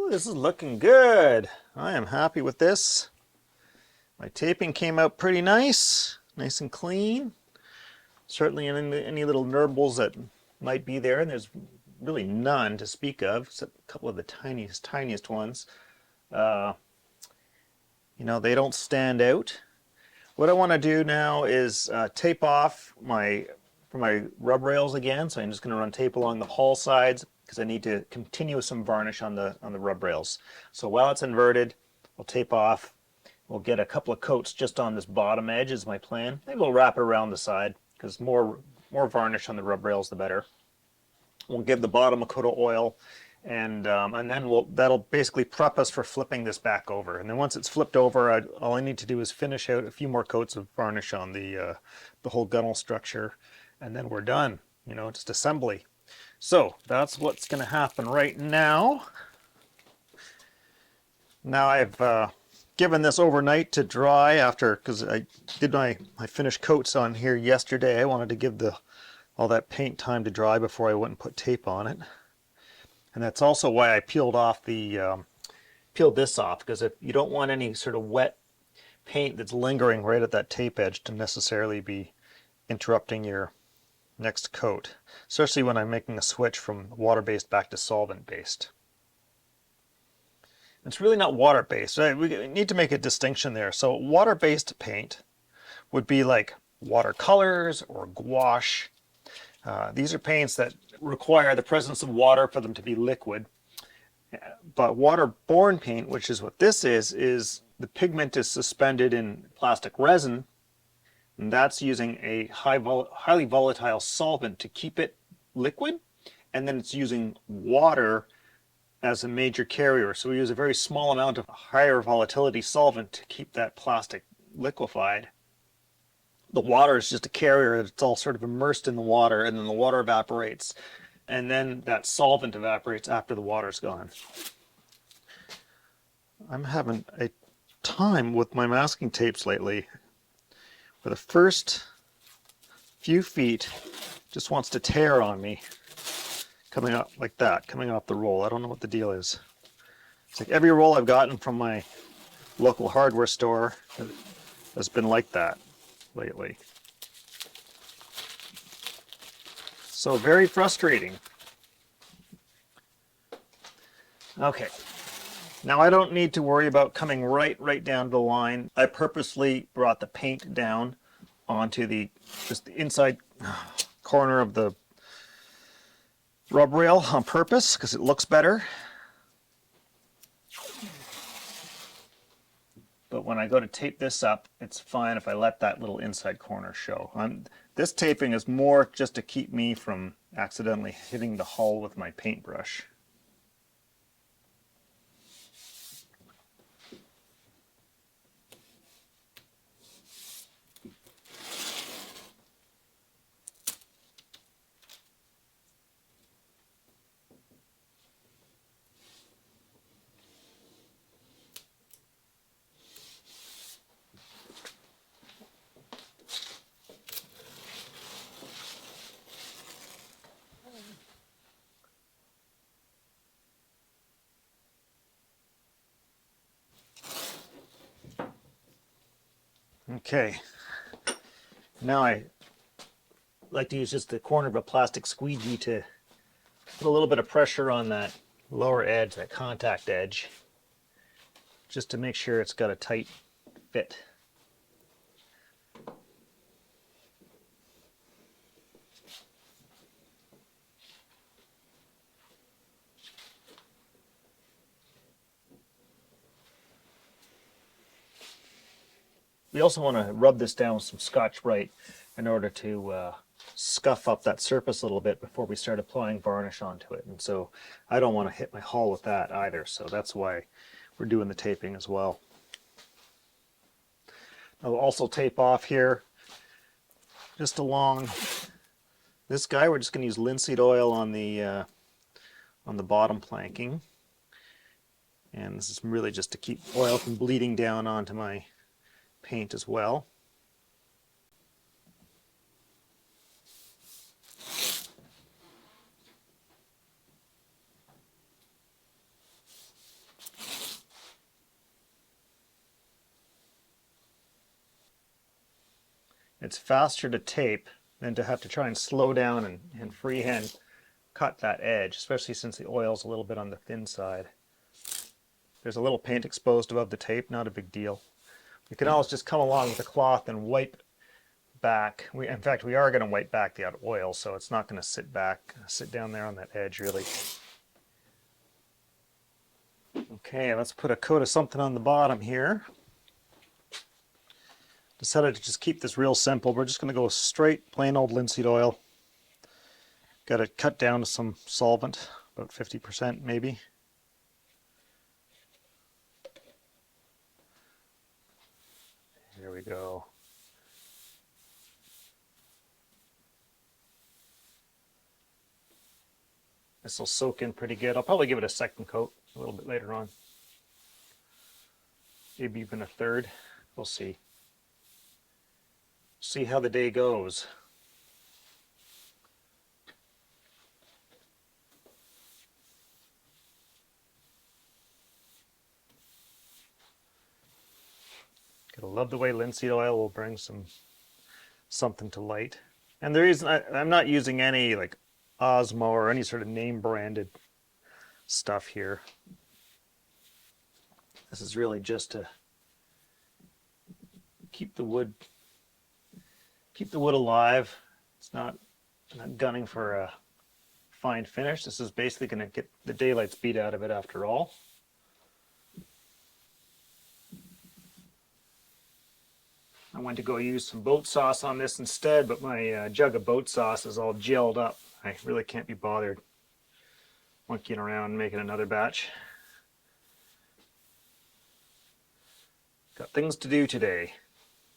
Ooh, this is looking good. I am happy with this. My taping came out pretty nice and clean. Certainly any little nurbles that might be there, and there's really none to speak of, except a couple of the tiniest ones. Uh, they don't stand out. What I want to do now is tape off for my rub rails again. So I'm just going to run tape along the hull sides because I need to continue some varnish on the rub rails. So while it's inverted, we'll tape off. We'll get a couple of coats just on this bottom edge is my plan. Maybe we'll wrap it around the side because more varnish on the rub rails the better. We'll give the bottom a coat of oil, and then that'll basically prep us for flipping this back over. And then once it's flipped over, all I need to do is finish out a few more coats of varnish on the whole gunnel structure, and then we're done. Just assembly. So that's what's going to happen right now. Now I've given this overnight to dry because I did my finished coats on here yesterday. I wanted to give all that paint time to dry before I went and put tape on it. And that's also why I peeled this off, because if you don't want any sort of wet paint that's lingering right at that tape edge to necessarily be interrupting your next coat, especially when I'm making a switch from water-based back to solvent-based. It's really not water-based. We need to make a distinction there. So water-based paint would be like watercolors or gouache. These are paints that require the presence of water for them to be liquid. But water-borne paint, which is what this is the pigment is suspended in plastic resin, and that's using a highly volatile solvent to keep it liquid, and then it's using water as a major carrier. So we use a very small amount of higher volatility solvent to keep that plastic liquefied. The water is just a carrier. It's all sort of immersed in the water, and then the water evaporates, and then that solvent evaporates after the water's gone. I'm having a time with my masking tapes lately. For the first few feet, just wants to tear on me, coming up like that, coming off the roll. I don't know what the deal is. It's like every roll I've gotten from my local hardware store has been like that lately. So very frustrating. Okay, now I don't need to worry about coming right down to the line. I purposely brought the paint down onto just the inside corner of the rub rail on purpose because it looks better. But when I go to tape this up, it's fine if I let that little inside corner show. This taping is more just to keep me from accidentally hitting the hull with my paintbrush. Okay, now I like to use just the corner of a plastic squeegee to put a little bit of pressure on that lower edge, that contact edge, just to make sure it's got a tight fit. We also want to rub this down with some Scotch-Brite in order to scuff up that surface a little bit before we start applying varnish onto it. And so I don't want to hit my hull with that either, so that's why we're doing the taping as well. I'll also tape off here just along this guy. We're just going to use linseed oil on the bottom planking, and this is really just to keep oil from bleeding down onto my paint as well. It's faster to tape than to have to try and slow down and freehand cut that edge, especially since the oil's a little bit on the thin side. There's a little paint exposed above the tape, not a big deal. You can always just come along with a cloth and wipe back. In fact, we are going to wipe back the oil, so it's not going to sit down there on that edge really. Okay, let's put a coat of something on the bottom here. Decided to just keep this real simple. We're just going to go straight plain old linseed oil. Got it cut down to some solvent, about 50% maybe. Here we go. This will soak in pretty good. I'll probably give it a second coat a little bit later on. Maybe even a third. We'll see. See how the day goes. Gotta love the way linseed oil will bring something to light. And the reason I'm not using any like Osmo or any sort of name branded stuff here. This is really just to keep the wood alive. It's not, I'm not gunning for a fine finish. This is basically going to get the daylight's beat out of it after all. I went to go use some boat sauce on this instead, but my jug of boat sauce is all gelled up. I really can't be bothered monkeying around and making another batch. Got things to do today.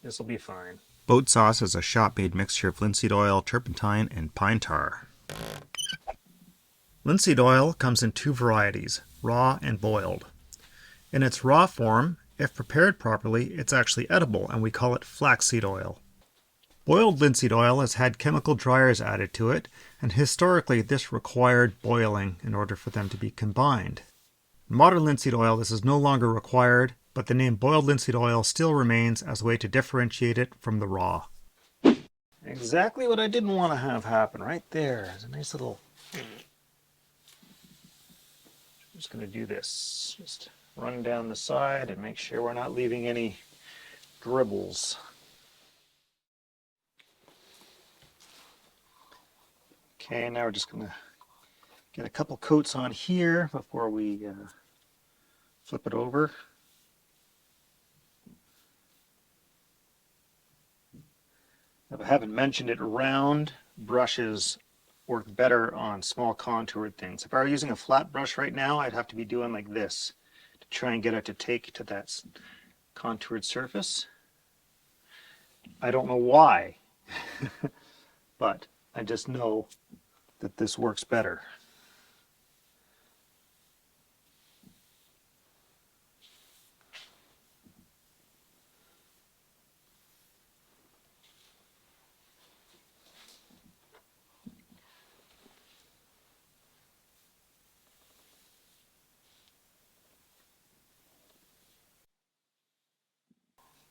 This will be fine. Boat sauce is a shop-made mixture of linseed oil, turpentine, and pine tar. Linseed oil comes in two varieties, raw and boiled. In its raw form, if prepared properly, it's actually edible, and we call it flaxseed oil. Boiled linseed oil has had chemical dryers added to it, and historically this required boiling in order for them to be combined. In modern linseed oil, this is no longer required, but the name boiled linseed oil still remains as a way to differentiate it from the raw. Exactly what I didn't want to have happen right there. There's a nice little... I'm just going to do this. Just run down the side and make sure we're not leaving any dribbles. Okay, now we're just going to get a couple coats on here before we flip it over. If I haven't mentioned it, round brushes work better on small contoured things. If I were using a flat brush right now, I'd have to be doing like this to try and get it to take to that contoured surface. I don't know why, but I just know that this works better.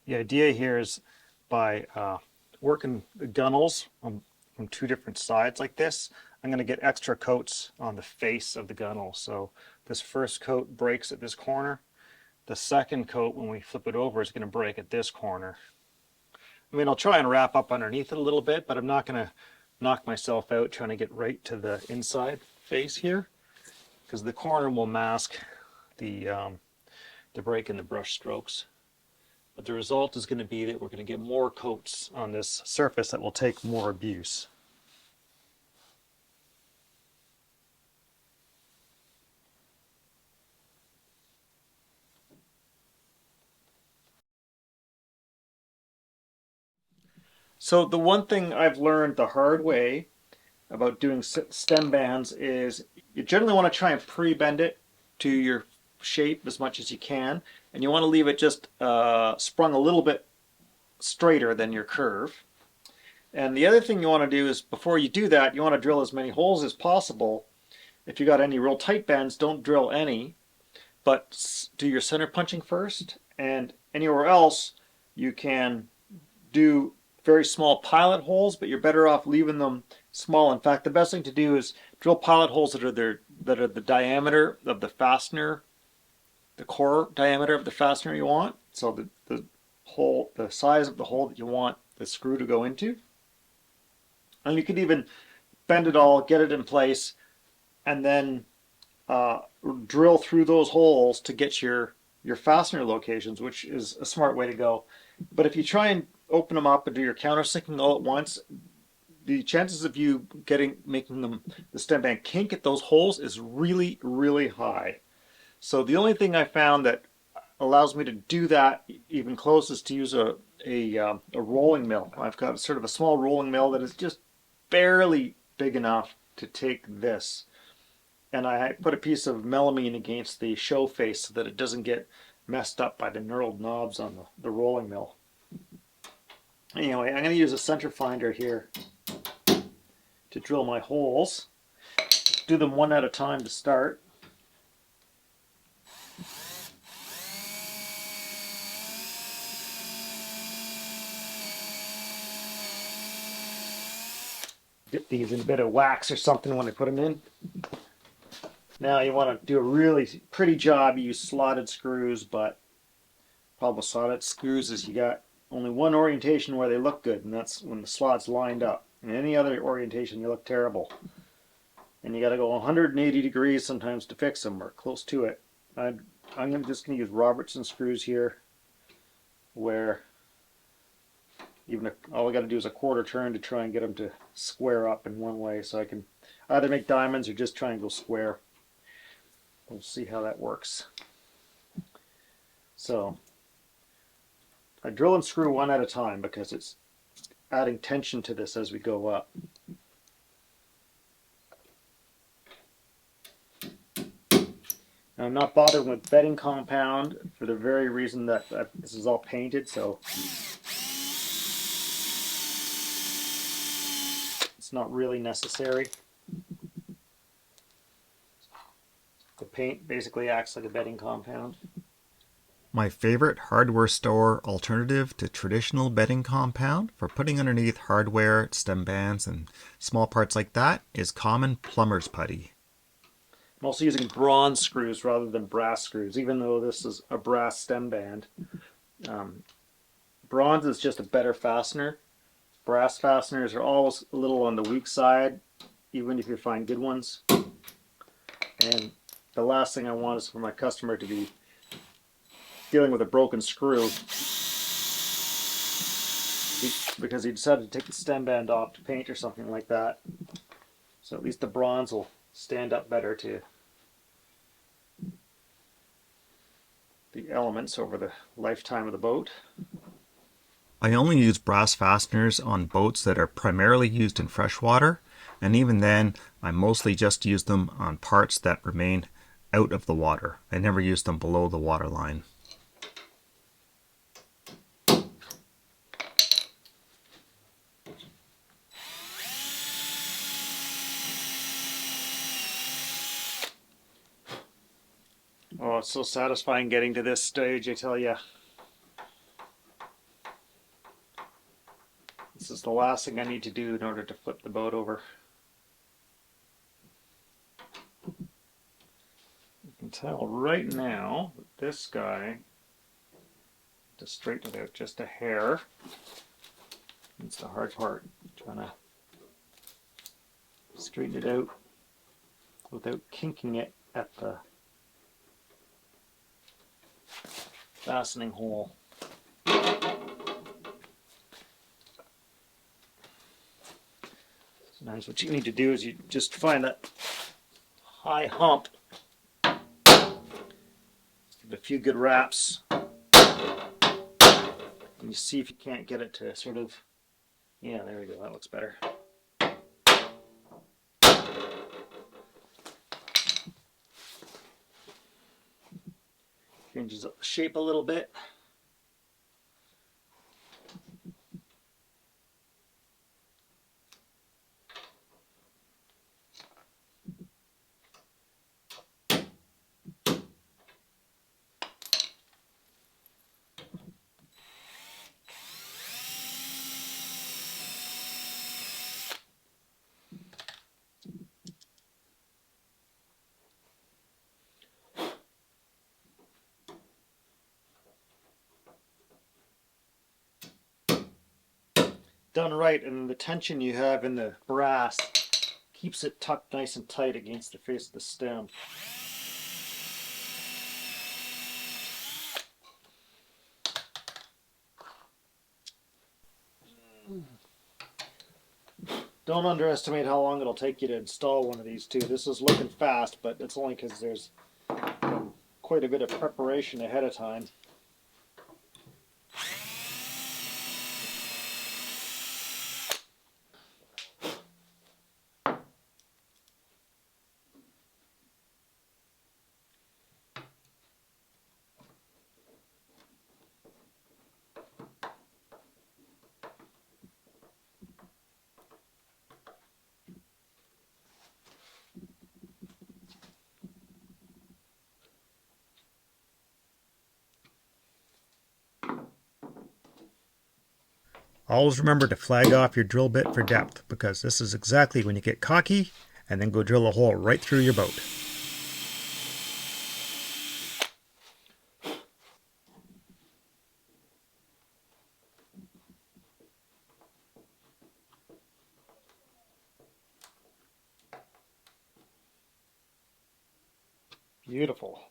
The idea here is by working the gunnels from two different sides like this, I'm going to get extra coats on the face of the gunnel. So this first coat breaks at this corner. The second coat, when we flip it over, is going to break at this corner. I mean, I'll try and wrap up underneath it a little bit, but I'm not going to knock myself out trying to get right to the inside face here, because the corner will mask the break in the brush strokes. But the result is going to be that we're going to get more coats on this surface that will take more abuse. So the one thing I've learned the hard way about doing stem bands is you generally want to try and pre-bend it to your shape as much as you can, and you want to leave it just sprung a little bit straighter than your curve. And the other thing you want to do is, before you do that, you want to drill as many holes as possible. If you got any real tight bends, don't drill any, but do your center punching first, and anywhere else you can do very small pilot holes, but you're better off leaving them small. In fact, the best thing to do is drill pilot holes that are the diameter of the fastener, the core diameter of the fastener you want. So the size of the hole that you want the screw to go into. And you could even bend it all, get it in place, and then drill through those holes to get your fastener locations, which is a smart way to go. But if you try and open them up and do your countersinking all at once, the chances of you making the stem band kink at those holes is really, really high. So the only thing I found that allows me to do that even close is to use a rolling mill. I've got sort of a small rolling mill that is just barely big enough to take this. And I put a piece of melamine against the show face so that it doesn't get messed up by the knurled knobs on the rolling mill. Anyway, I'm going to use a center finder here to drill my holes. Do them one at a time to start. Dip these in a bit of wax or something when I put them in. Now you want to do a really pretty job. You use slotted screws, but problem with slotted screws is you got only one orientation where they look good, and that's when the slot's lined up. In any other orientation, they look terrible. And you got to go 180 degrees sometimes to fix them, or close to it. I'm just going to use Robertson screws here, where all I got to do is a quarter turn to try and get them to square up in one way, so I can either make diamonds or just try and go square. We'll see how that works. So I drill and screw one at a time because it's adding tension to this as we go up. Now, I'm not bothering with bedding compound for the very reason that this is all painted, so it's not really necessary. The paint basically acts like a bedding compound. My favorite hardware store alternative to traditional bedding compound for putting underneath hardware, stem bands, and small parts like that is common plumber's putty. I'm also using bronze screws rather than brass screws, even though this is a brass stem band. Bronze is just a better fastener. Brass fasteners are always a little on the weak side, even if you find good ones. And the last thing I want is for my customer to be dealing with a broken screw because he decided to take the stem band off to paint or something like that. So at least the bronze will stand up better to the elements over the lifetime of the boat. I only use brass fasteners on boats that are primarily used in freshwater, and even then I mostly just use them on parts that remain out of the water. I never use them below the water line. Oh, it's so satisfying getting to this stage, I tell you. This is the last thing I need to do in order to flip the boat over. You can tell right now that this guy, to straighten it out just a hair, that's the hard part, trying to straighten it out without kinking it at the fastening hole. Sometimes what you need to do is you just find that high hump, give it a few good wraps, and you see if you can't get it to sort of, yeah, there we go, that looks better. Changes up the shape a little bit. done right, and the tension you have in the brass keeps it tucked nice and tight against the face of the stem. Don't underestimate how long it'll take you to install one of these two. This is looking fast, but it's only because there's quite a bit of preparation ahead of time. Always remember to flag off your drill bit for depth, because this is exactly when you get cocky and then go drill a hole right through your boat. Beautiful.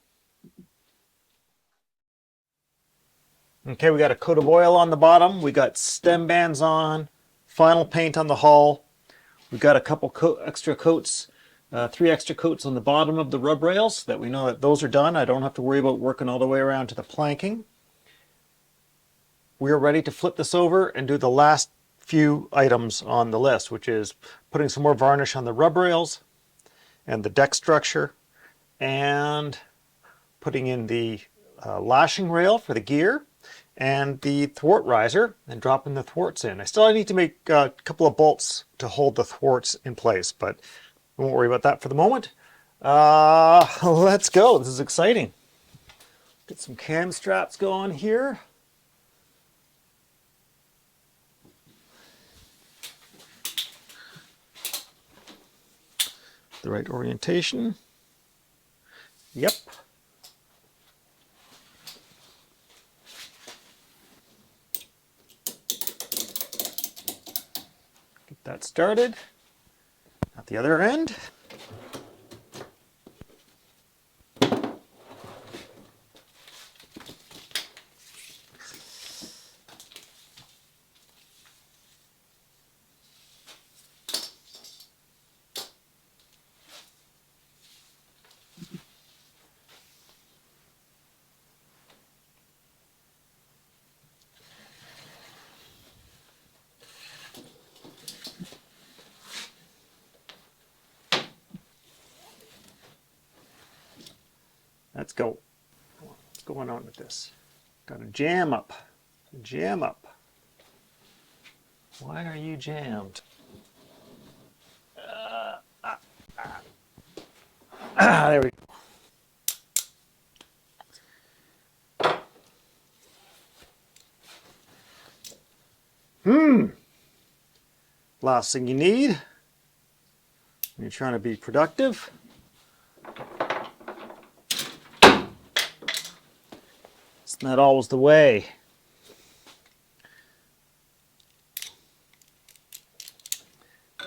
Okay, we got a coat of oil on the bottom. We got stem bands on, final paint on the hull. We've got a couple extra coats, 3 extra coats on the bottom of the rub rails that we know that those are done. I don't have to worry about working all the way around to the planking. We're ready to flip this over and do the last few items on the list, which is putting some more varnish on the rub rails and the deck structure, and putting in the lashing rail for the gear and the thwart riser and dropping the thwarts in. I still need to make a couple of bolts to hold the thwarts in place, but we won't worry about that for the moment. Let's go. This is exciting. Get some cam straps going here. The right orientation. Yep. Get that started. At the other end. Let's go. What's going on with this? Got a jam up. Jam up. Why are you jammed? There we go. Last thing you need when you're trying to be productive. It's not always the way.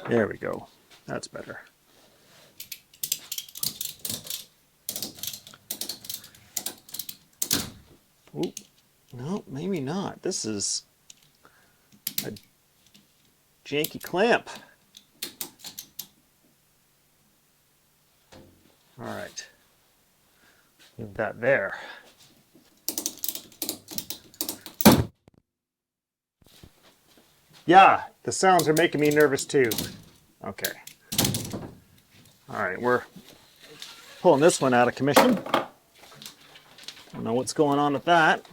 There we go. That's better. Oop. No, maybe not. This is a janky clamp. All right. Leave that there. Yeah, the sounds are making me nervous too. Okay. All right, we're pulling this one out of commission. Don't know what's going on with that.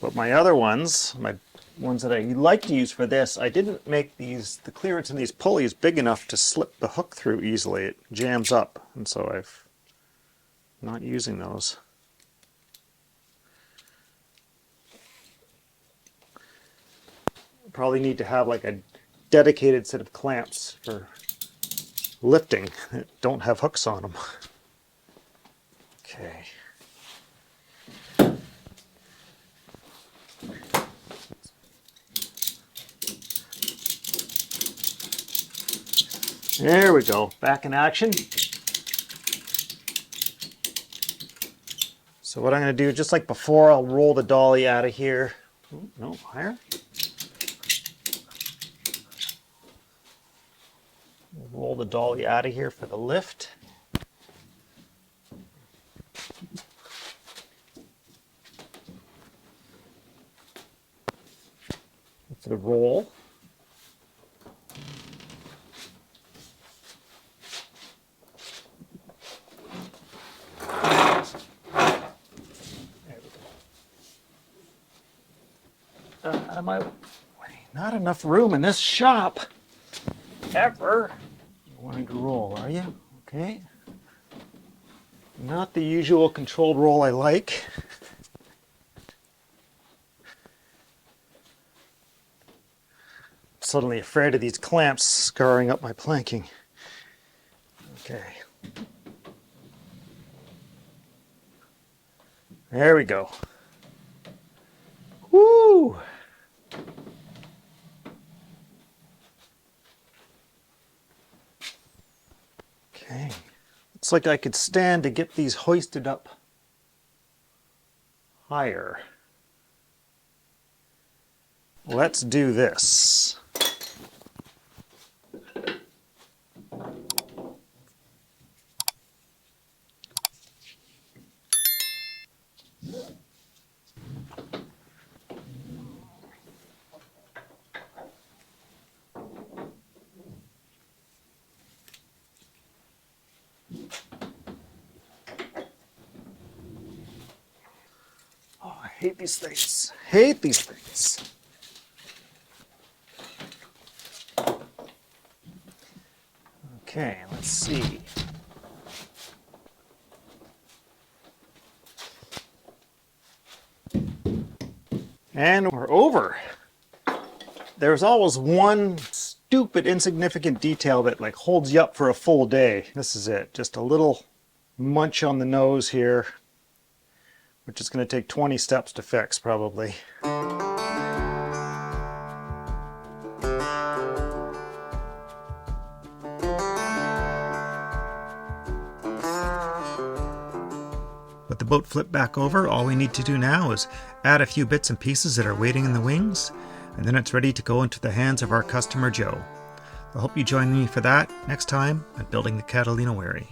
But my other ones, my ones that I like to use for this, I didn't make the clearance in these pulleys big enough to slip the hook through easily. It jams up, and so I've not using those. Probably need to have like a dedicated set of clamps for lifting that don't have hooks on them. Okay. There we go, back in action. So what I'm going to do, just like before, I'll roll the dolly out of here. Ooh, no, higher. Roll the dolly out of here for the lift. For the roll. Am I not enough room in this shop ever? You wanting to roll, are you? Okay. Not the usual controlled roll I like. I'm suddenly afraid of these clamps scarring up my planking. Okay. There we go. Woo! Okay. Looks like I could stand to get these hoisted up higher. Let's do this. Oh, I hate these things. Hate these things. Okay, let's see. And we're over. There's always one stupid, insignificant detail that like holds you up for a full day. This is it. Just a little munch on the nose here, which is going to take 20 steps to fix probably. With the boat flipped back over, all we need to do now is add a few bits and pieces that are waiting in the wings, and then it's ready to go into the hands of our customer Joe. I hope you join me for that next time on Building the Catalina Wherry.